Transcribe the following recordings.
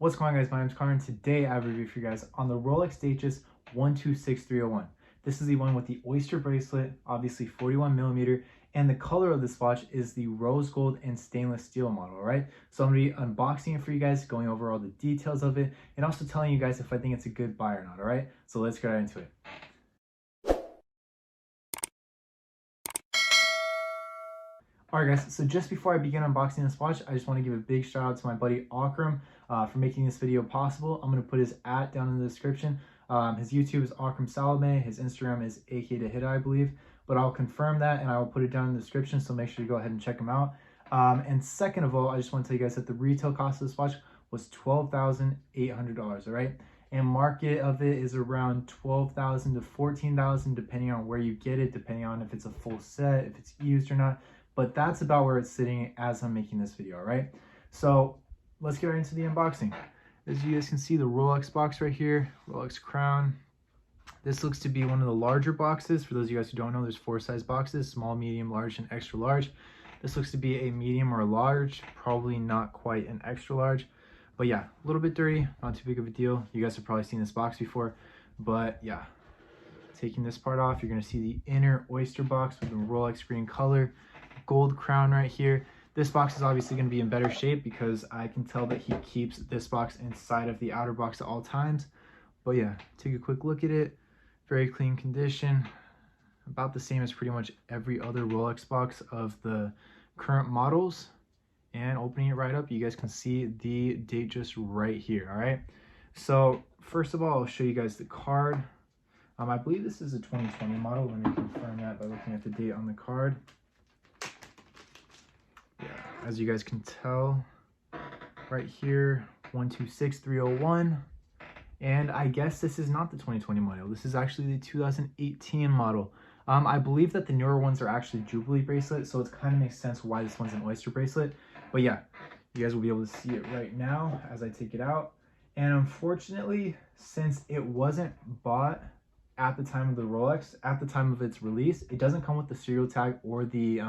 What's going on, guys? My name's Connor, and today I have a review for you guys on the Rolex Datejust 126301. This is the one with the oyster bracelet, obviously 41mm, and the color of this watch is the rose gold and stainless steel model, right? So I'm going to be unboxing it for you guys, going over all the details of it, and also telling you guys if I think it's a good buy or not, all right? So let's get right into it. Alright guys, so just before I begin unboxing this watch, I just want to give a big shout out to my buddy Akram for making this video possible. I'm going to put his @ down in the description. His YouTube is Akram Salome, his Instagram is AK2Hit, I believe, but I'll confirm that and I will put it down in the description, so make sure to go ahead and check him out. And second of all, I just want to tell you guys that the retail cost of this watch was $12,800, alright? And market of it is around $12,000 to $14,000 depending on where you get it, depending on if it's a full set, if it's used or not. But that's about where it's sitting as I'm making this video, right? So let's get right into the unboxing. As you guys can see, the Rolex box right here, Rolex crown. This looks to be one of the larger boxes. For those of you guys who don't know, there's 4 size boxes: small, medium, large, and extra large. This looks to be a medium or a large, probably not quite an extra large. But yeah, a little bit dirty, not too big of a deal. You guys have probably seen this box before, but yeah. Taking this part off, you're gonna see the inner oyster box with the Rolex green color. Gold crown right here. This box is obviously going to be in better shape because I can tell that he keeps this box inside of the outer box at all times. But yeah, take a quick look at it. Very clean condition, about the same as pretty much every other Rolex box of the current models. And opening it right up, you guys can see the Datejust right here. All right, so first of all, I'll show you guys the card. I believe this is a 2020 model. Let me confirm that by looking at the date on the card. As you guys can tell right here, 126301, and I guess this is not the 2020 model. This is actually the 2018 model. I believe that the newer ones are actually Jubilee bracelet, so it kind of makes sense why this one's an oyster bracelet. But yeah, you guys will be able to see it right now as I take it out. And unfortunately, since it wasn't bought at the time of the Rolex, at the time of its release, it doesn't come with the serial tag or the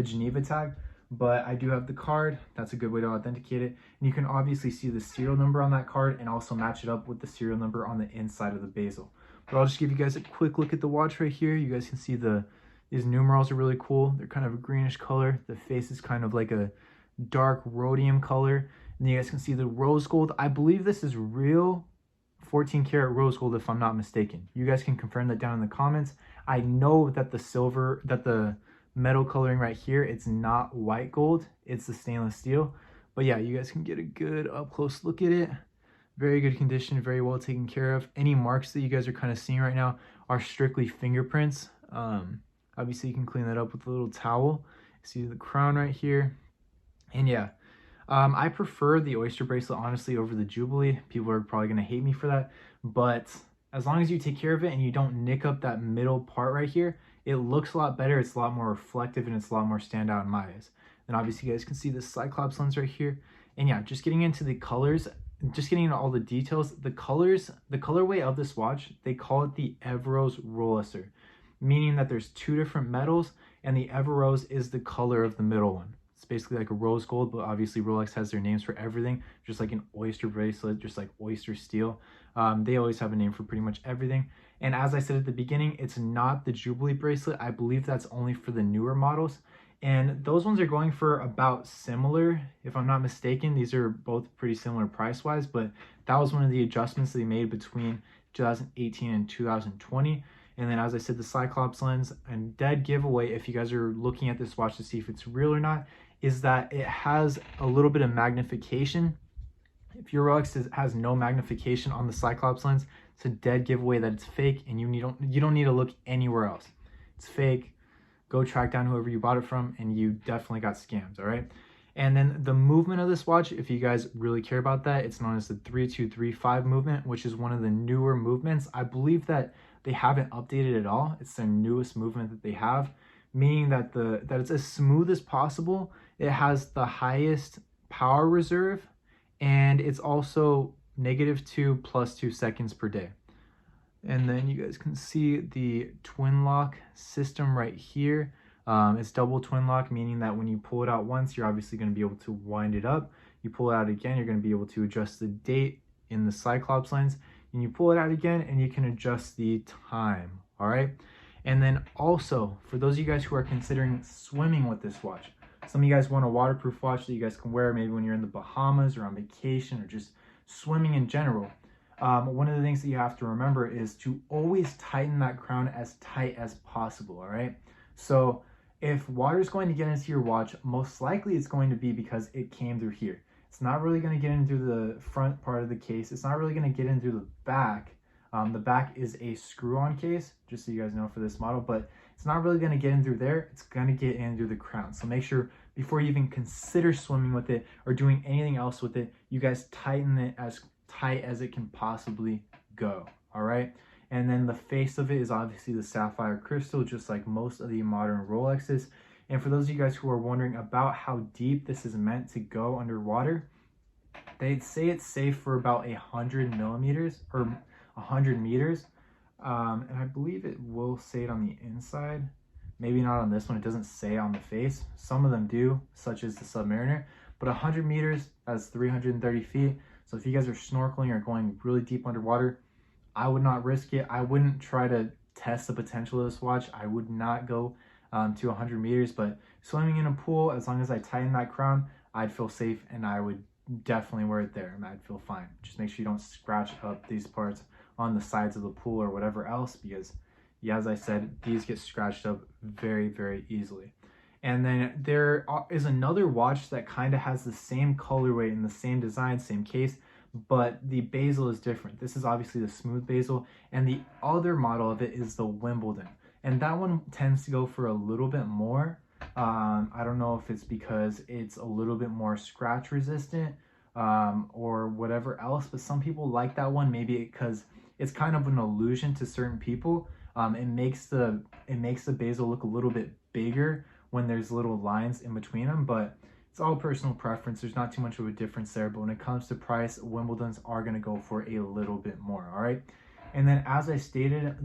Geneva tag. But I do have the card. That's a good way to authenticate it. And you can obviously see the serial number on that card and also match it up with the serial number on the inside of the bezel. But I'll just give you guys a quick look at the watch right here. You guys can see these numerals are really cool. They're kind of a greenish color. The face is kind of like a dark rhodium color. And you guys can see the rose gold. I believe this is real 14 karat rose gold if I'm not mistaken. You guys can confirm that down in the comments. I know that the metal coloring right here, it's not white gold, it's the stainless steel. But yeah, you guys can get a good up close look at it. Very good condition, very well taken care of. Any marks that you guys are kind of seeing right now are strictly fingerprints. Obviously you can clean that up with a little towel. See the crown right here. And yeah, I prefer the oyster bracelet honestly over the Jubilee. People are probably going to hate me for that, but as long as you take care of it and you don't nick up that middle part right here, it looks a lot better, it's a lot more reflective, and it's a lot more standout in my eyes. And obviously you guys can see the Cyclops lens right here. And yeah, just getting into the colors, just getting into all the details, the colors, the colorway of this watch, they call it the Everose Rolecer, meaning that there's 2 different metals, and the Everose is the color of the middle one. It's basically like a rose gold, but obviously Rolex has their names for everything, just like an oyster bracelet, just like Oystersteel. They always have a name for pretty much everything. And as I said at the beginning, it's not the Jubilee bracelet. I believe that's only for the newer models. And those ones are going for about similar, if I'm not mistaken. These are both pretty similar price-wise, but that was one of the adjustments they made between 2018 and 2020. And then, as I said, the Cyclops lens, and dead giveaway, if you guys are looking at this watch to see if it's real or not, is that it has a little bit of magnification. If your Rolex has no magnification on the Cyclops lens, it's a dead giveaway that it's fake, and you don't need to look anywhere else. It's fake. Go track down whoever you bought it from, and you definitely got scammed, all right? And then the movement of this watch, if you guys really care about that, it's known as the 3235 movement, which is one of the newer movements. I believe that they haven't updated at all. It's their newest movement that they have, meaning that that it's as smooth as possible. It has the highest power reserve, and it's also -2 + 2 seconds per day. And then you guys can see the twin lock system right here. It's double twin lock, meaning that when you pull it out once, you're obviously going to be able to wind it up. You pull it out again, you're going to be able to adjust the date in the Cyclops lens, and you pull it out again and you can adjust the time. All right. And then also, for those of you guys who are considering swimming with this watch, some of you guys want a waterproof watch that you guys can wear maybe when you're in the Bahamas or on vacation or just swimming in general. One of the things that you have to remember is to always tighten that crown as tight as possible. All right. So if water is going to get into your watch, most likely it's going to be because it came through here. It's not really going to get in through the front part of the case. It's not really going to get in through the back. The back is a screw-on case, just so you guys know, for this model, but it's not really going to get in through there. It's going to get in through the crown. So make sure before you even consider swimming with it or doing anything else with it, you guys tighten it as tight as it can possibly go. All right. And then the face of it is obviously the Sapphire Crystal, just like most of the modern Rolexes. And for those of you guys who are wondering about how deep this is meant to go underwater, they'd say it's safe for about 100 millimeters or 100 meters. And I believe it will say it on the inside. Maybe not on this one. It doesn't say on the face. Some of them do, such as the Submariner. But 100 meters, that's 330 feet. So if you guys are snorkeling or going really deep underwater, I would not risk it. I wouldn't try to test the potential of this watch. I would not go to 100 meters. But swimming in a pool, as long as I tighten that crown, I'd feel safe and I would definitely wear it there and I'd feel fine. Just make sure you don't scratch up these parts on the sides of the pool or whatever else, because yeah, as I said, these get scratched up very, very easily. And then there is another watch that kind of has the same colorway and the same design, same case, but the bezel is different. This is obviously the smooth bezel, and the other model of it is the Wimbledon. And that one tends to go for a little bit more. I don't know if it's because it's a little bit more scratch resistant or whatever else, but some people like that one, maybe because it's kind of an illusion to certain people. It makes the bezel look a little bit bigger when there's little lines in between them, but it's all personal preference. There's not too much of a difference there, but when it comes to price, Wimbledons are going to go for a little bit more. All right. And then as I stated,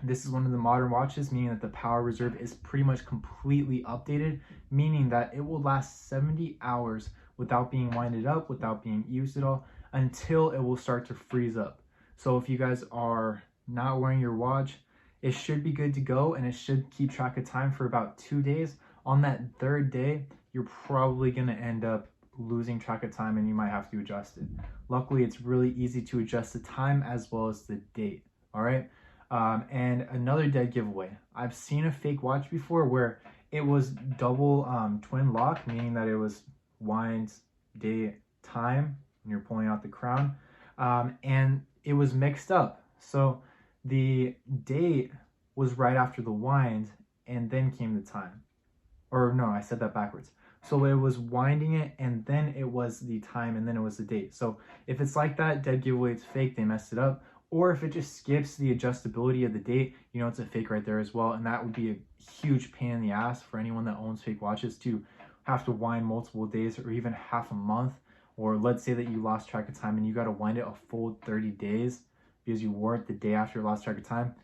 this is one of the modern watches, meaning that the power reserve is pretty much completely updated, meaning that it will last 70 hours without being winded up, without being used at all, until it will start to freeze up. So if you guys are not wearing your watch, it should be good to go, and it should keep track of time for about 2 days. On that third day, you're probably going to end up losing track of time and you might have to adjust it. Luckily, it's really easy to adjust the time as well as the date. All right. And another dead giveaway. I've seen a fake watch before where it was double twin lock, meaning that it was wind, date, time when you're pulling out the crown, and it was mixed up. So the date was right after the wind and then came the time. Or no, I said that backwards. So it was winding it and then it was the time and then it was the date. So if it's like that, dead giveaway, it's fake, they messed it up. Or if it just skips the adjustability of the date, you know, it's a fake right there as well. And that would be a huge pain in the ass for anyone that owns fake watches to have to wind multiple days or even half a month. Or let's say that you lost track of time and you got to wind it a full 30 days because you wore it the day after you lost track of time.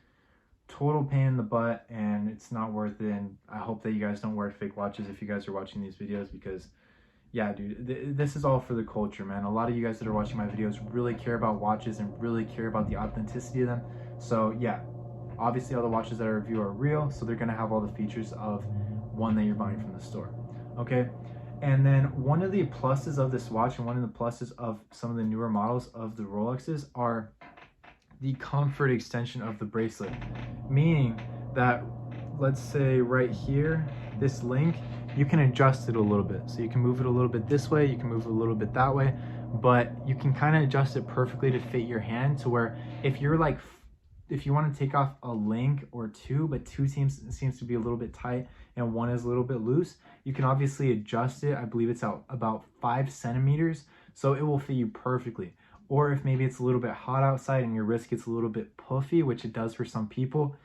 Total pain in the butt, and it's not worth it. And I hope that you guys don't wear fake watches if you guys are watching these videos, because yeah, dude, this is all for the culture, man. A lot of you guys that are watching my videos really care about watches and really care about the authenticity of them. So yeah, obviously all the watches that I review are real, so they're gonna have all the features of one that you're buying from the store. Okay. And then one of the pluses of this watch and one of the pluses of some of the newer models of the Rolexes are the comfort extension of the bracelet, meaning that, let's say right here, this link, you can adjust it a little bit. So you can move it a little bit this way, you can move it a little bit that way, but you can kind of adjust it perfectly to fit your hand, to where if you're like, if you want to take off a link or two, but two seems to be a little bit tight and one is a little bit loose, you can obviously adjust it. I believe it's out about 5 centimeters, so it will fit you perfectly. Or if maybe it's a little bit hot outside and your wrist gets a little bit puffy, which it does for some people,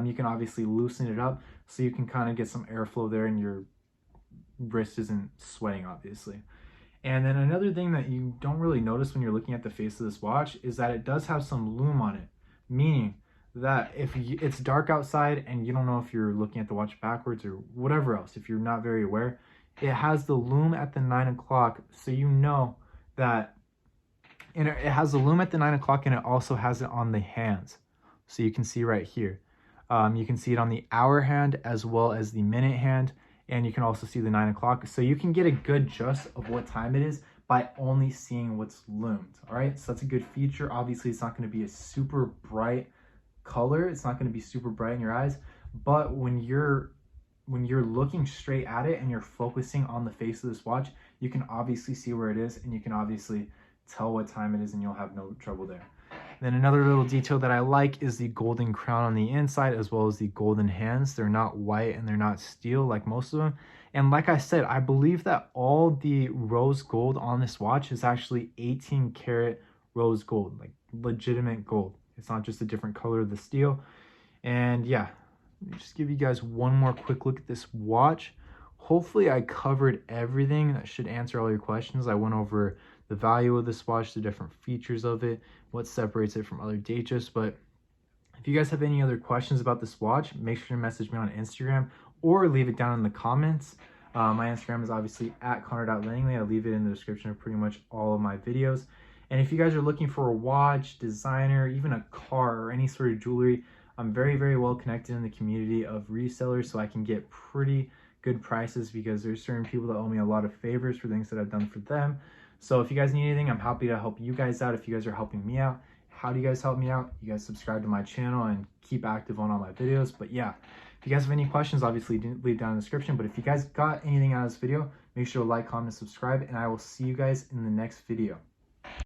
you can obviously loosen it up so you can kind of get some airflow there and your wrist isn't sweating, obviously. And then another thing that you don't really notice when you're looking at the face of this watch is that it does have some lume on it, meaning that if it's dark outside and you don't know if you're looking at the watch backwards or whatever else, if you're not very aware, it has the lume at the 9 o'clock, so you know that, and it has the lume at the 9 o'clock, and it also has it on the hands. So you can see right here. You can see it on the hour hand as well as the minute hand, and you can also see the 9 o'clock. So you can get a good gist of what time it is by only seeing what's loomed. All right, so that's a good feature. Obviously, it's not going to be a super bright color. It's not going to be super bright in your eyes, but when you're looking straight at it and you're focusing on the face of this watch, you can obviously see where it is, and you can obviously tell what time it is, and you'll have no trouble there. Then another little detail that I like is the golden crown on the inside, as well as the golden hands. They're not white and they're not steel like most of them. And like I said, I believe that all the rose gold on this watch is actually 18 karat rose gold, like legitimate gold. It's not just a different color of the steel. And yeah, let me just give you guys one more quick look at this watch. Hopefully I covered everything. That should answer all your questions. I went over the value of this watch, the different features of it, what separates it from other Datejusts. But if you guys have any other questions about this watch, make sure to message me on Instagram or leave it down in the comments. My Instagram is obviously at connor.langley. I leave it in the description of pretty much all of my videos. And if you guys are looking for a watch, designer, even a car, or any sort of jewelry, I'm very, very well connected in the community of resellers, so I can get pretty good prices because there's certain people that owe me a lot of favors for things that I've done for them. So if you guys need anything, I'm happy to help you guys out if you guys are helping me out. How do you guys help me out? You guys subscribe to my channel and keep active on all my videos. But yeah, if you guys have any questions, obviously leave down in the description. But if you guys got anything out of this video, make sure to like, comment, subscribe, and I will see you guys in the next video.